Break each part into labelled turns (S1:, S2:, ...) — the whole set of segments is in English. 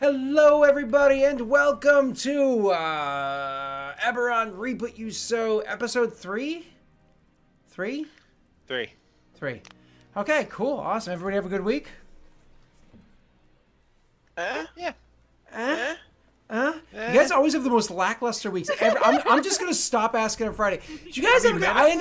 S1: Hello, everybody, and welcome to Eberron Reboot You So, episode 3? 3?
S2: 3.
S1: 3. Okay, cool, awesome. Everybody have a good week?
S2: Yeah.
S1: You guys always have the most lackluster weeks ever. I'm just gonna stop asking on Friday. Did you guys have a good? I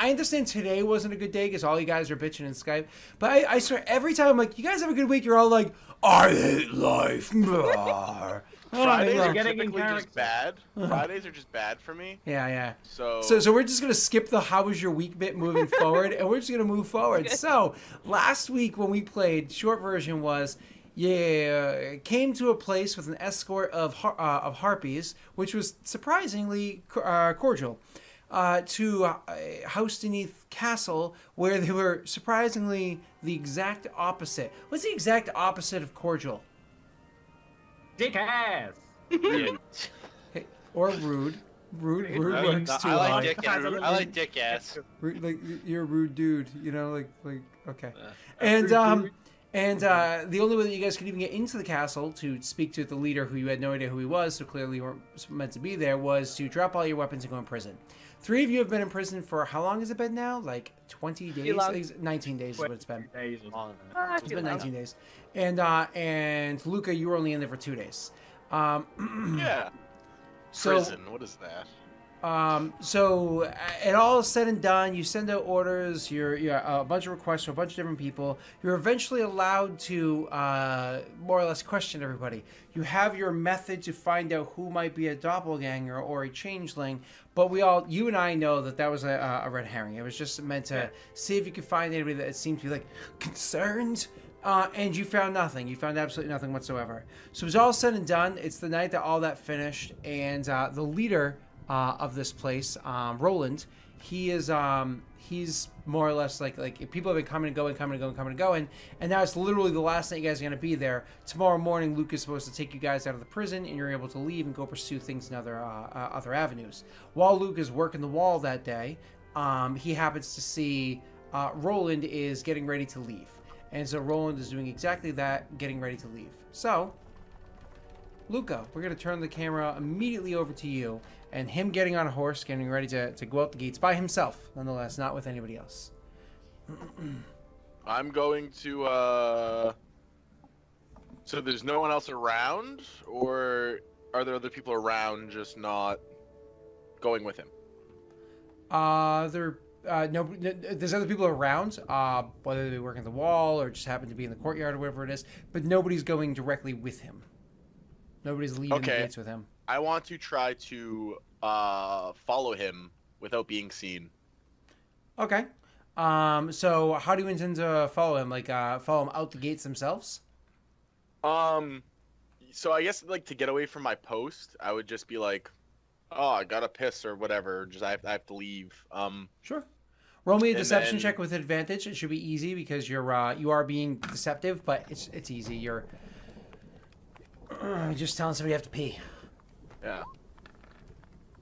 S1: understand today wasn't a good day because all you guys are bitching in Skype. But I swear every time I'm like, you guys have a good week, you're all like, I hate life.
S2: Fridays are typically just bad. Fridays are just bad for me.
S1: Yeah.
S2: So
S1: we're just gonna skip the how was your week bit moving forward, and we're just gonna move forward. Okay. So last week when we played, short version was. Yeah, came to a place with an escort of harpies, which was surprisingly cordial, to Houseneath Castle, where they were surprisingly the exact opposite. What's the exact opposite of cordial?
S3: Dick ass.
S1: Hey, or rude. Rude works too.
S2: I like dick ass.
S1: Like you're a rude dude, you know, like okay, And the only way that you guys could even get into the castle to speak to the leader, who you had no idea who he was, so clearly you weren't meant to be there, was to drop all your weapons and go in prison. 3 of you have been in prison for, how long has it been now? Like 20 days? 19 days is what it's been. It's been 19 days. And Luca, you were only in there for 2 days.
S2: Yeah.
S1: So,
S2: prison, what is that?
S1: So it all said and done, you send out orders, you're a bunch of requests from a bunch of different people. You're eventually allowed to more or less question everybody. You have your method to find out who might be a doppelganger or a changeling, but you and I know that was a red herring. It was just meant to see if you could find anybody that seemed to be like concerned. And you found nothing. You found absolutely nothing whatsoever. So it was all said and done. It's the night that all that finished, and the leader of this place, Roland, he's more or less like people have been coming and going, and now it's literally the last night you guys are going to be there. Tomorrow morning, Luke is supposed to take you guys out of the prison, and you're able to leave and go pursue things in other avenues. While Luke is working the wall that day, he happens to see Roland is getting ready to leave, and so Roland is doing exactly that, getting ready to leave. So, Luca, we're going to turn the camera immediately over to you, and him getting on a horse, getting ready to go out the gates by himself, nonetheless, not with anybody else.
S2: I'm going to, so there's no one else around, or are there other people around just not going with him?
S1: No, there's other people around, whether they work at the wall or just happen to be in the courtyard or whatever it is, but nobody's going directly with him. Nobody's leaving the gates with him.
S2: I want to try to follow him without being seen.
S1: Okay. So how do you intend to follow him? Like, follow him out the gates themselves?
S2: So I guess, like, to get away from my post, I would just be like, oh, I gotta piss or whatever. Just I have to leave.
S1: Sure. Roll me a deception check with advantage. It should be easy because you are being deceptive, but it's easy. You're just telling somebody you have to pee.
S2: Yeah.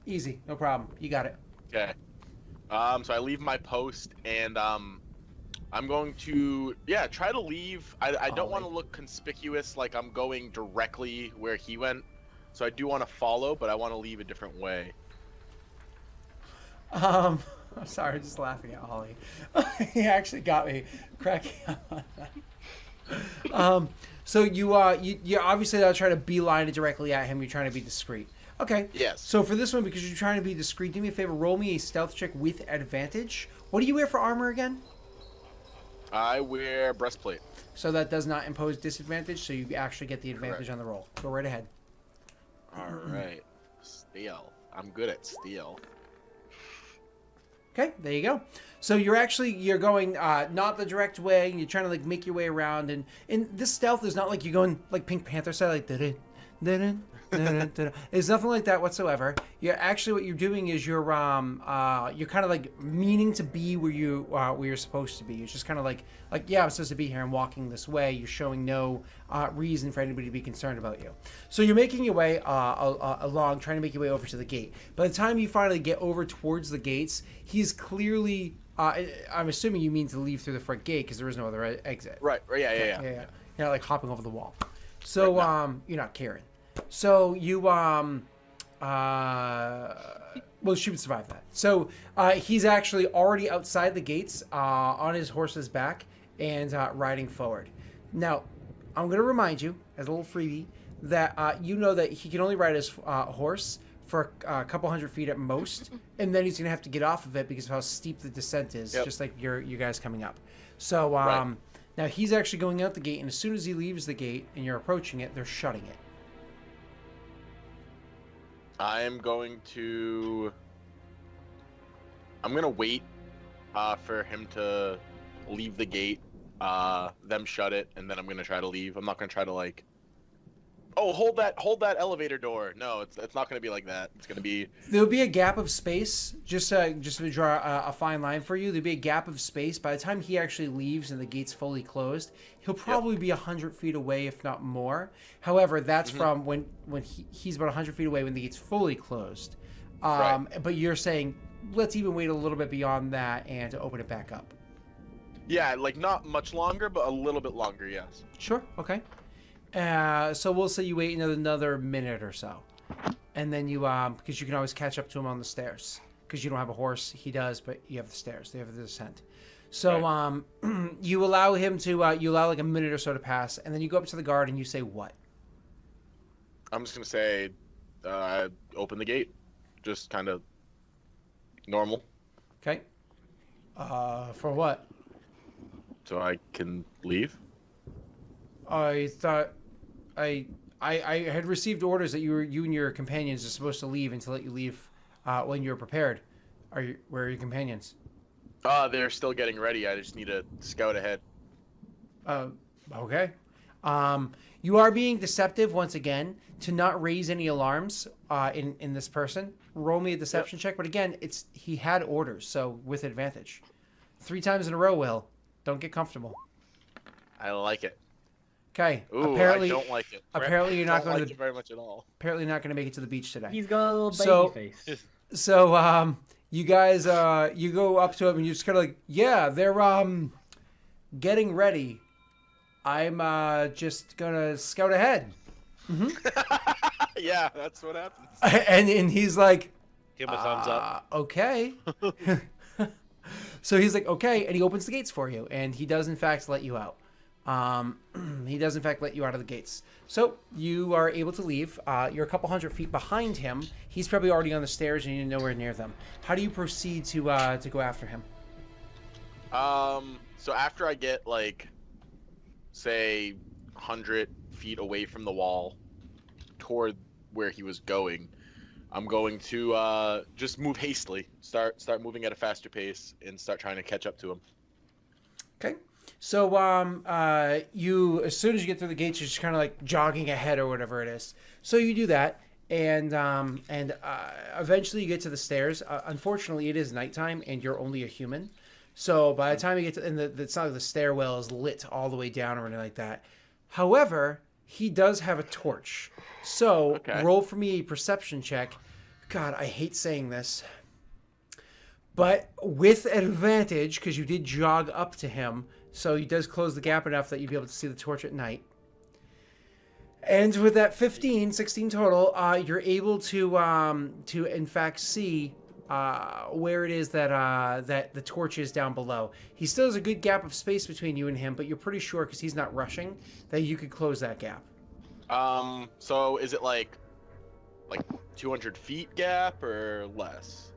S1: Easy, no problem. You got it.
S2: Okay. So I leave my post, and I'm going to try to leave. I don't want to look conspicuous like I'm going directly where he went, so I do want to follow, but I want to leave a different way.
S1: I'm sorry, just laughing at Ollie. He actually got me cracking up on that. So you obviously not trying to beeline it directly at him. You're trying to be discreet. Okay.
S2: Yes.
S1: So for this one, because you're trying to be discreet, do me a favor. Roll me a stealth check with advantage. What do you wear for armor again?
S2: I wear breastplate.
S1: So that does not impose disadvantage. So you actually get the advantage on the roll. Go right ahead.
S2: All right. Steal. I'm good at steal.
S1: Okay, there you go. So you're going not the direct way. You're trying to like make your way around, and in this stealth is not like you're going like Pink Panther style, like It's nothing like that whatsoever. You're actually what you're doing is you're kind of like meaning to be where you're supposed to be. It's just kind of like yeah, I'm supposed to be here. I'm walking this way. You're showing no reason for anybody to be concerned about you. So you're making your way along, trying to make your way over to the gate. By the time you finally get over towards the gates, he's clearly. I'm assuming you mean to leave through the front gate because there is no other exit.
S2: Right. Yeah.
S1: You're not like hopping over the wall. So
S2: Right,
S1: you're not Karen. So you well, she would survive that. So he's actually already outside the gates on his horse's back and riding forward. Now, I'm going to remind you, as a little freebie, that you know that he can only ride his horse for a couple hundred feet at most, and then he's going to have to get off of it because of how steep the descent is,
S2: Yep.
S1: just like you guys coming up. So
S2: Right.
S1: now he's actually going out the gate, and as soon as he leaves the gate and you're approaching it, they're shutting it.
S2: I'm going to wait for him to leave the gate, them shut it, and then I'm gonna try to leave. I'm not gonna try to like, oh, hold that elevator door. No, it's not gonna be like that. It's gonna be
S1: There'll be a gap of space, just to draw a fine line for you. There'll be a gap of space. By the time he actually leaves and the gate's fully closed, he'll probably be 100 feet away, if not more. However, that's from when he's about 100 feet away when the gate's fully closed.
S2: Right.
S1: But you're saying, let's even wait a little bit beyond that and to open it back up.
S2: yeah, like not much longer, but a little bit longer. Yes.
S1: Sure, okay. So we'll say you wait another minute or so. And then you, because you can always catch up to him on the stairs. Because you don't have a horse. He does, but you have the stairs. They have the descent. So you allow him to, you allow like a minute or so to pass. And then you go up to the guard and you say what?
S2: I'm just gonna say, open the gate. Just kind of normal,
S1: Okay. For what?
S2: so I can leave.
S1: I thought, I had received orders that you and your companions are supposed to leave and to let you leave when you're prepared. Where are your companions?
S2: They're still getting ready. I just need to scout ahead.
S1: Okay. You are being deceptive once again to not raise any alarms in this person. Roll me a deception check, but again, he had orders, so with advantage. 3 times in a row, Will. Don't get comfortable.
S2: I like it.
S1: Okay.
S2: Ooh,
S1: apparently,
S2: I don't like it.
S1: apparently you're not
S2: Don't
S1: going
S2: like
S1: to
S2: it very much at all.
S1: apparently not going to make it to the beach today.
S3: He's got a little baby
S1: So-
S3: face.
S1: So you guys you go up to him and you're just kind of like, yeah, they're getting ready. I'm just gonna scout ahead.
S2: Yeah, that's what happens.
S1: And he's like,
S4: Give him a thumbs up.
S1: Okay. So he's like, okay, and he opens the gates for you, and he does in fact let you out. He does in fact let you out of the gates. So you are able to leave. You're a couple hundred feet behind him. He's probably already on the stairs, and you're nowhere near them. How do you proceed to go after him?
S2: So after I get like, say, 100 feet away from the wall, toward where he was going, I'm going to just move hastily. Start moving at a faster pace and start trying to catch up to him.
S1: Okay. So you, as soon as you get through the gates, you're just kind of like jogging ahead or whatever it is. So you do that, and eventually you get to the stairs. Unfortunately, it is nighttime, and you're only a human. So by the time you get to, and it's not like the stairwell is lit all the way down or anything like that. However, he does have a torch. So
S2: Okay.
S1: roll for me a perception check. God, I hate saying this. But with advantage, because you did jog up to him, so he does close the gap enough that you'd be able to see the torch at night. And with that 16 total, you're able to in fact see where it is that the torch is down below. He still has a good gap of space between you and him, but you're pretty sure, because he's not rushing, that you could close that gap.
S2: So is it like 200 feet gap or less?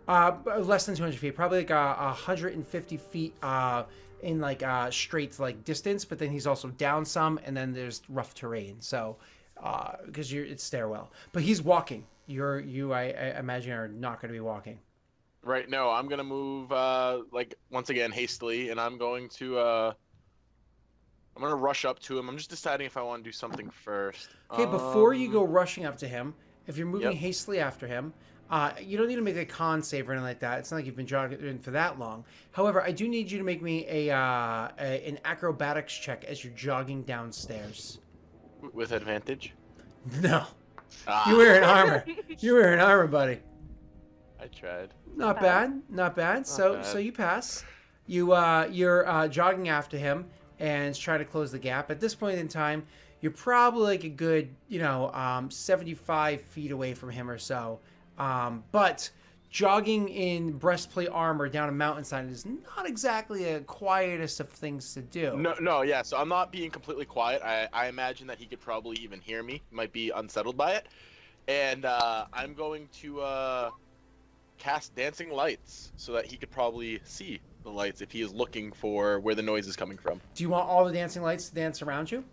S1: Less than 200 feet, probably like 150 feet in like straight like distance, but then he's also down some, and then there's rough terrain. So because it's stairwell, but he's walking. I imagine are not going to be walking.
S2: Right. No, I'm gonna move like once again hastily, and I'm going to rush up to him. I'm just deciding if I want to do something first.
S1: Okay, before you go rushing up to him, if you're moving
S2: Yep.
S1: hastily after him, you don't need to make a con save or anything like that. It's not like you've been jogging for that long. However, I do need you to make me an acrobatics check as you're jogging downstairs.
S2: with advantage.
S1: No,
S2: Ah,
S1: you're wearing armor. You're wearing armor, buddy.
S2: I tried.
S1: Not bad, not bad. So
S2: bad.
S1: so you pass. You're jogging after him and trying to close the gap. At this point in time, you're probably like a good, 75 feet away from him or so. But jogging in breastplate armor down a mountainside is not exactly the quietest of things to do.
S2: No, yeah. So I'm not being completely quiet. I imagine that he could probably even hear me. Might be unsettled by it. And I'm going to cast dancing lights so that he could probably see the lights if he is looking for where the noise is coming from.
S1: Do you want all the dancing lights to dance around you?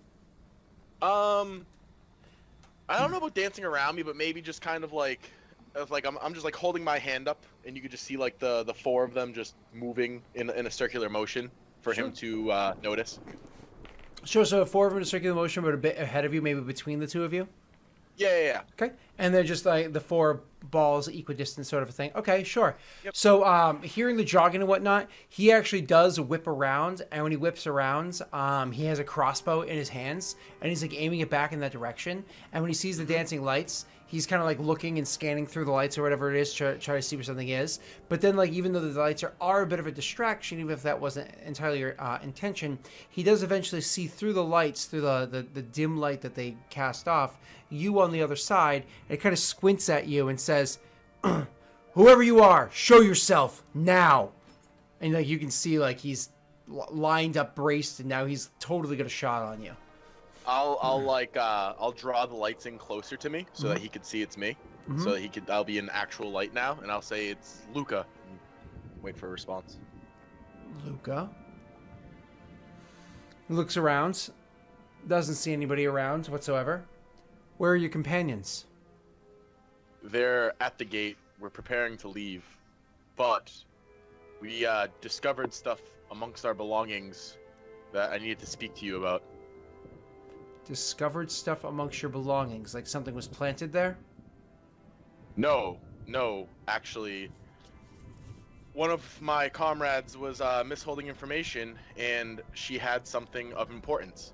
S2: I don't know about dancing around me, but maybe just kind of like I'm just like holding my hand up, and you could just see like the four of them just moving in a circular motion for him to notice.
S1: Sure. So four of them in a circular motion, but a bit ahead of you, maybe between the two of you.
S2: Yeah.
S1: Okay. And they're just like the four balls equidistant sort of a thing. Okay, sure.
S2: Yep.
S1: So hearing the jogging and whatnot, he actually does whip around, and when he whips around, he has a crossbow in his hands, and he's like aiming it back in that direction. And when he sees the dancing lights, he's kind of like looking and scanning through the lights or whatever it is, try to see where something is. But then, like, even though the lights are a bit of a distraction, even if that wasn't entirely your intention, he does eventually see through the lights, through the dim light that they cast off, you on the other side, and it kind of squints at you and says, "Whoever you are, show yourself now." And like you can see, like he's lined up, braced, and now he's totally got a shot on you.
S2: I'll draw the lights in closer to me so that he could see it's me. So that I'll be an actual light now, and I'll say it's Luca. Wait for a response.
S1: Luca looks around, doesn't see anybody around whatsoever. Where are your companions?
S2: They're at the gate. We're preparing to leave, but we discovered stuff amongst our belongings that I needed to speak to you about.
S1: Discovered stuff amongst your belongings, like something was planted there?
S2: No, actually, one of my comrades was misholding information, and she had something of importance.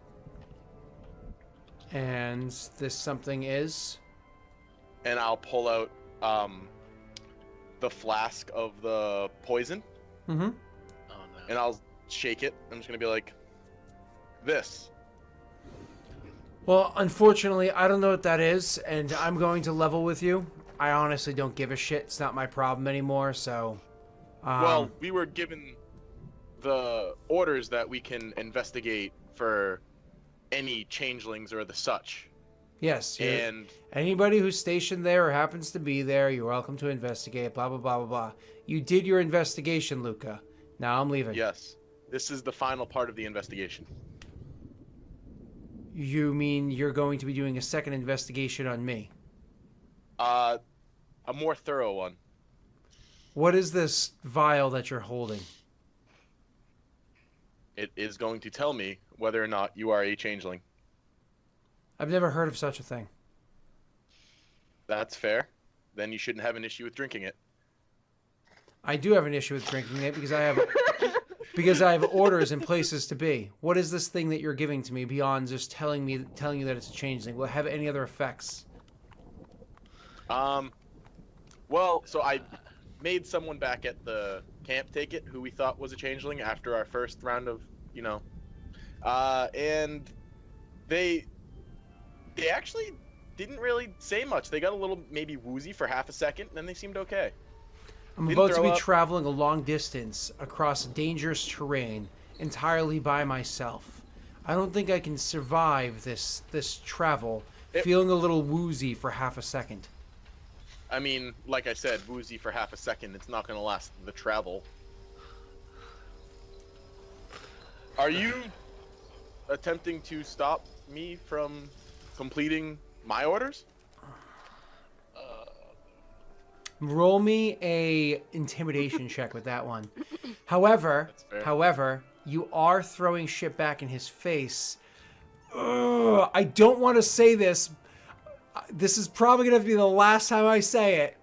S1: And this something is?
S2: And I'll pull out the flask of the poison.
S4: Oh no.
S2: And I'll shake it. I'm just gonna be like, this.
S1: Well, unfortunately, I don't know what that is, and I'm going to level with you. I honestly don't give a shit. It's not my problem anymore, so...
S2: Well, we were given the orders that we can investigate for any changelings or the such.
S1: Yes,
S2: and
S1: anybody who's stationed there or happens to be there, you're welcome to investigate, blah, blah, blah, blah, blah. You did your investigation, Luca. Now I'm leaving.
S2: Yes, this is the final part of the investigation.
S1: You mean you're going to be doing a second investigation on me?
S2: A more thorough one.
S1: What is this vial that you're holding?
S2: It is going to tell me whether or not you are a changeling.
S1: I've never heard of such a thing.
S2: That's fair. Then you shouldn't have an issue with drinking it.
S1: I do have an issue with drinking it because I have orders and places to be. What is this thing that you're giving to me beyond just telling you that it's a changeling? Will it have any other effects?
S2: Well, so I made someone back at the camp take it who we thought was a changeling after our first round of, and they actually didn't really say much. They got a little maybe woozy for half a second, and then they seemed okay.
S1: I'm about to be traveling a long distance across dangerous terrain entirely by myself. I don't think I can survive this travel feeling a little woozy for half a second.
S2: I mean, like I said, woozy for half a second. It's not going to last the travel. Are you attempting to stop me from completing my orders?
S1: Roll me a intimidation check with that one. However, you are throwing shit back in his face. Ugh, I don't want to say this. This is probably going to be the last time I say it.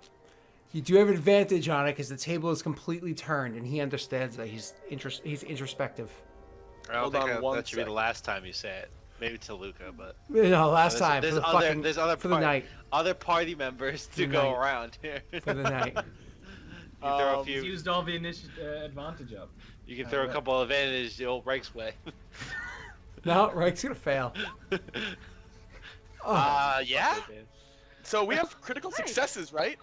S1: You do have advantage on it because the table is completely turned, and he understands that he's introspective.
S4: I don't
S2: Hold
S4: think
S2: on one
S4: that should be the
S2: sec.
S4: last time you say it. Maybe to Luca, but
S1: No, last time
S4: there's
S1: for the
S4: other
S1: fucking
S4: there's other
S1: for the night.
S4: other party members to
S1: The
S4: go
S1: night.
S4: around here.
S1: For the night.
S4: You throw a
S3: He's
S4: few.
S3: used all the advantage of.
S4: You can throw a couple of advantages the old Breaks way.
S1: No, Rank's gonna fail. Oh.
S2: Yeah. So we have critical successes, right?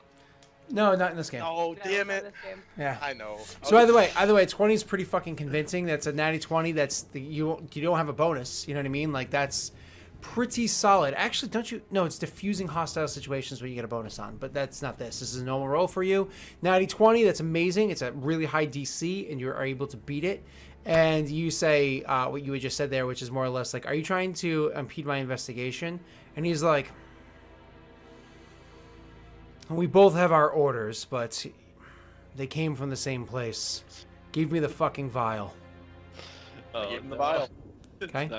S1: No, not in this game.
S2: Oh, damn it.
S1: Yeah.
S2: I know.
S1: So either way, 20 is pretty fucking convincing. That's a natty 20. That's you don't have a bonus. You know what I mean? Like that's pretty solid. Actually, don't you? No, it's diffusing hostile situations where you get a bonus on. But that's not this. This is a normal roll for you. Natty 20. That's amazing. It's a really high DC, and you are able to beat it. And you say what you had just said there, which is more or less like, "Are you trying to impede my investigation?" And he's like, "We both have our orders, but they came from the same place. Give me the fucking vial."
S2: I gave him the vial.
S1: Okay.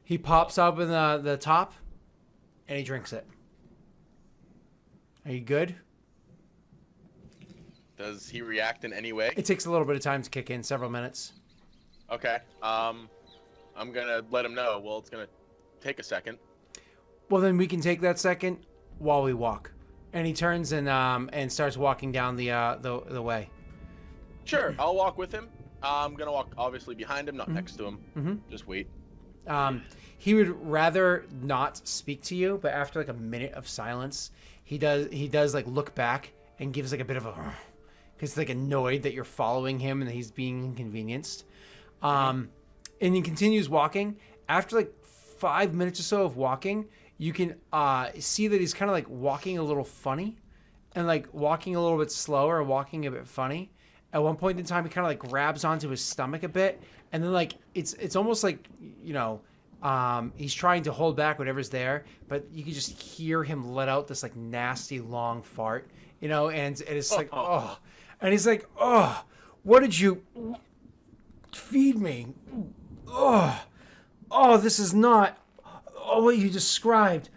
S1: He pops up in the top, and he drinks it. Are you good?
S2: Does he react in any way?
S1: It takes a little bit of time to kick in, several minutes.
S2: Okay. I'm gonna let him know. Well, it's gonna take a second.
S1: Well, then we can take that second while we walk. And he turns and starts walking down the way.
S2: Sure, I'll walk with him. I'm gonna walk obviously behind him, not next to him.
S1: Mm-hmm.
S2: Just wait.
S1: He would rather not speak to you, but after like a minute of silence, he does like look back and gives like a bit of a, because he's like annoyed that you're following him and that he's being inconvenienced. And he continues walking. After like 5 minutes or so of walking, you can see that he's kind of like walking a little funny and like walking a little bit slower and walking a bit funny. At one point in time, he kind of like grabs onto his stomach a bit, and then like it's almost like, you know, he's trying to hold back whatever's there, but you can just hear him let out this like nasty long fart, you know, and it's like, oh, and he's like, oh, what did you feed me? Oh, this is not, oh, what you described.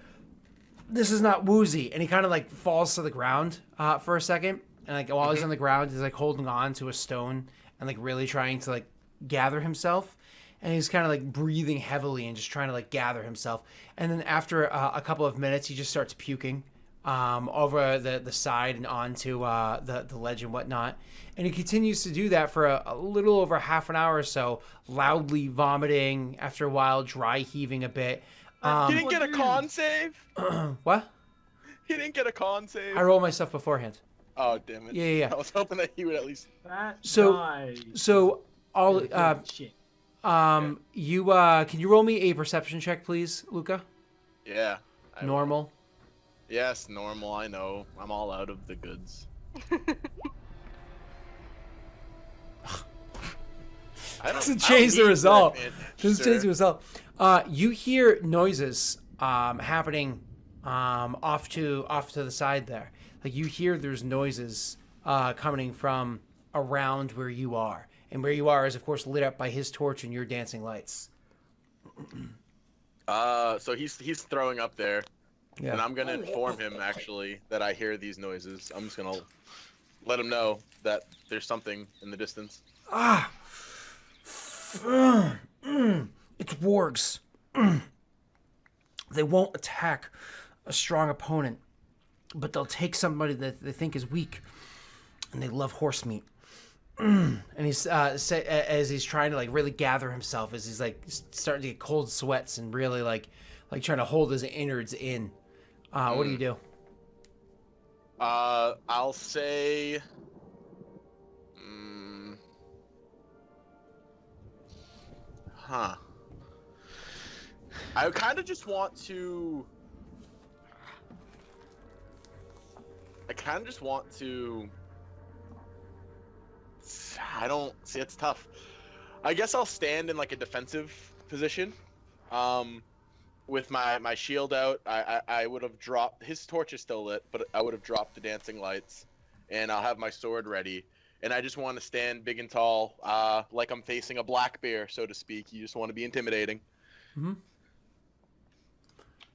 S1: This is not woozy. And he kind of like falls to the ground for a second. And like while he's on the ground, he's like holding on to a stone and like really trying to like gather himself. And he's kind of like breathing heavily and just trying to like gather himself. And then after a couple of minutes, he just starts puking over the side and onto the ledge and whatnot. And he continues to do that for a little over half an hour or so, loudly vomiting, after a while dry heaving a bit.
S2: He didn't get a con save?
S1: What?
S2: He didn't get a con save?
S1: I roll my stuff beforehand.
S2: Oh, damn it.
S1: Yeah.
S2: I was hoping that he would at least...
S1: So all
S3: shit.
S1: you can you roll me a perception check, please, Luca?
S2: Yeah.
S1: Normal.
S2: Yes, normal, I know. I'm all out of the goods.
S1: Doesn't change the result. Doesn't change the result. You hear noises happening off to the side there. Like you hear there's noises coming from around where you are. And where you are is, of course, lit up by his torch and your dancing lights.
S2: So he's throwing up there.
S1: Yeah.
S2: And I'm going to inform him, actually, that I hear these noises. I'm just going to let him know that there's something in the distance.
S1: It's wargs. They won't attack a strong opponent, but they'll take somebody that they think is weak, and they love horse meat. And he's as he's trying to like really gather himself, as he's like starting to get cold sweats and really like trying to hold his innards in. What do you do?
S2: I'll say... I kind of just want to... I don't... See, it's tough. I guess I'll stand in like a defensive position. With my shield out, I would have dropped... His torch is still lit, but I would have dropped the dancing lights. And I'll have my sword ready. And I just want to stand big and tall, like I'm facing a black bear, so to speak. You just want to be intimidating.
S1: Mm-hmm.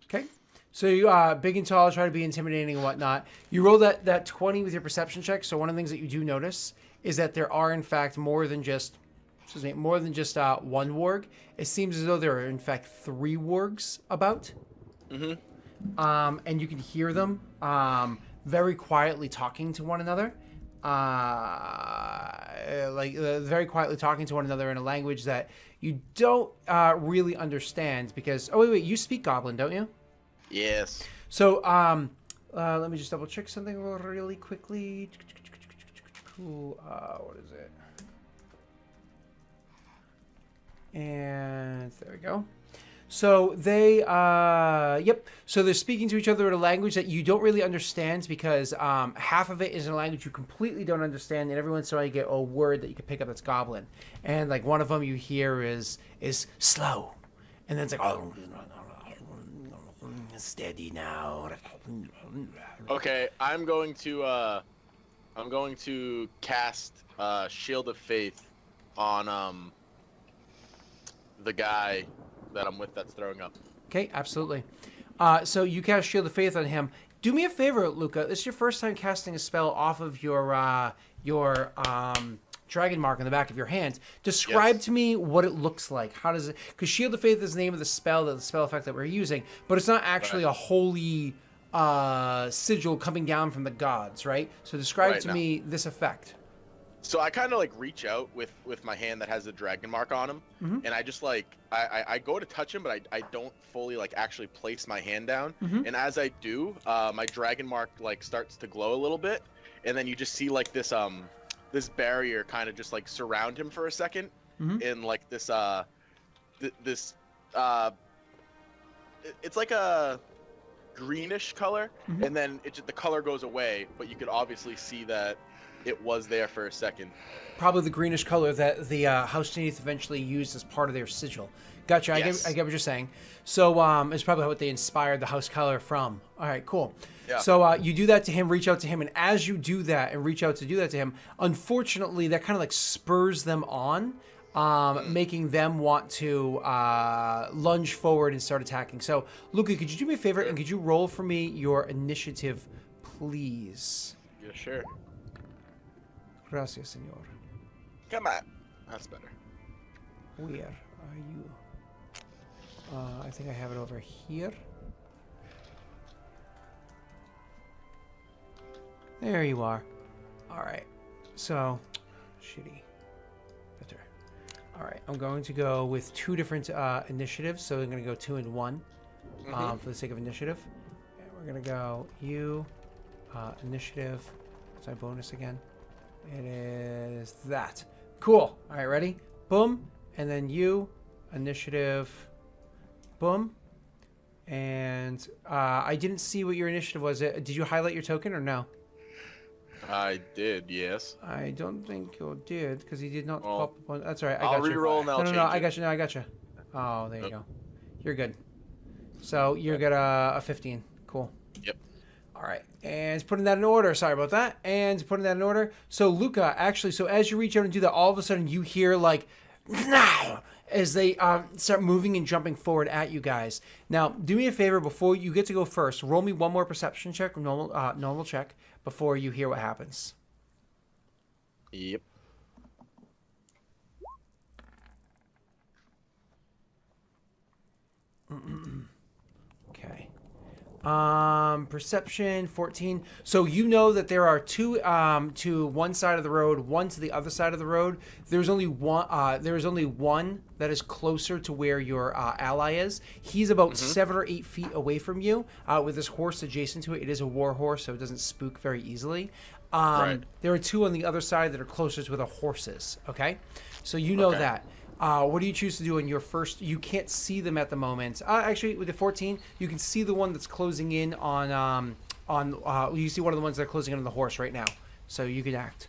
S1: Okay. So you big and tall, try to be intimidating and whatnot. You roll that 20 with your perception check. So one of the things that you do notice is that there are, in fact, more than just one warg. It seems as though there are, in fact, 3 wargs about. Mm-hmm. And you can hear them very quietly talking to one another. very quietly talking to one another in a language that you don't really understand because. Oh wait, you speak Goblin, don't you?
S2: Yes.
S1: So let me just double check something really quickly. What is it? And there we go. So they, So they're speaking to each other in a language that you don't really understand because half of it is in a language you completely don't understand, and every once in a while you get a word that you can pick up that's Goblin, and like one of them you hear is slow, and then it's like oh, steady now.
S2: Okay, I'm going to cast Shield of Faith on the guy that I'm with that's throwing up.
S1: Okay, absolutely. So you cast Shield of Faith on him. Do me a favor, Luca. This is your first time casting a spell off of your dragon mark on the back of your hand. Describe to me what it looks like. How does it? Because Shield of Faith is the name of the spell effect that we're using, but it's not actually a holy sigil coming down from the gods, right? So describe to me this effect.
S2: So I kind of like reach out with my hand that has the dragon mark on him, and I just like I go to touch him, but I don't fully like actually place my hand down. And as I do, my dragon mark like starts to glow a little bit, and then you just see like this this barrier kind of just like surround him for a second, in like this it's like a greenish color, and then the color goes away, but you could obviously see that it was there for a second.
S1: Probably the greenish color that the House Beneath eventually used as part of their sigil. Gotcha.
S2: Yes.
S1: I get what you're saying. So it's probably what they inspired the house color from. All right, cool.
S2: Yeah.
S1: So you do that to him, reach out to him, and as you do that and reach out to do that to him, unfortunately, that kind of like spurs them on, making them want to lunge forward and start attacking. So, Luca, could you do me a favor and could you roll for me your initiative, please?
S2: Yeah, sure.
S1: Gracias, senor.
S2: Come on. That's better.
S1: Where are you? I think I have it over here. There you are. All right. So, shitty. Better. All right. I'm going to go with two different initiatives. So I'm going to go 2 and 1 for the sake of initiative. And we're going to go you, initiative. What's my bonus again? It is that. Cool. All right, ready? Boom. And then you, initiative, boom. And I didn't see what your initiative was. Did you highlight your token or no?
S2: I did, yes.
S1: I don't think you did because he did not pop up on. That's all right. I
S2: I'll
S1: got you.
S2: reroll and I'll
S1: No,
S2: change
S1: I
S2: it.
S1: got you. No, I got you. Oh, there you go. You're good. So you're good. A 15. Cool.
S2: Yep.
S1: All right, and putting that in order. Sorry about that. And putting that in order. So Luca, actually, so as you reach out and do that, all of a sudden you hear like, now, as they start moving and jumping forward at you guys. Now, do me a favor before you get to go first. Roll me one more perception check, normal check, before you hear what happens.
S2: Yep.
S1: Okay. Perception 14. So you know that there are two to one side of the road, one to the other side of the road. There's only one. There is only one that is closer to where your ally is. He's about 7 or 8 feet away from you, with this horse adjacent to it. It is a war horse, so it doesn't spook very easily.
S2: Right.
S1: There are 2 on the other side that are closer to where the horse is. Okay, so you know that. What do you choose to do in your first? You can't see them at the moment. Actually, with the 14, you can see the one that's closing in on. You see one of the ones that are closing in on the horse right now. So you can act.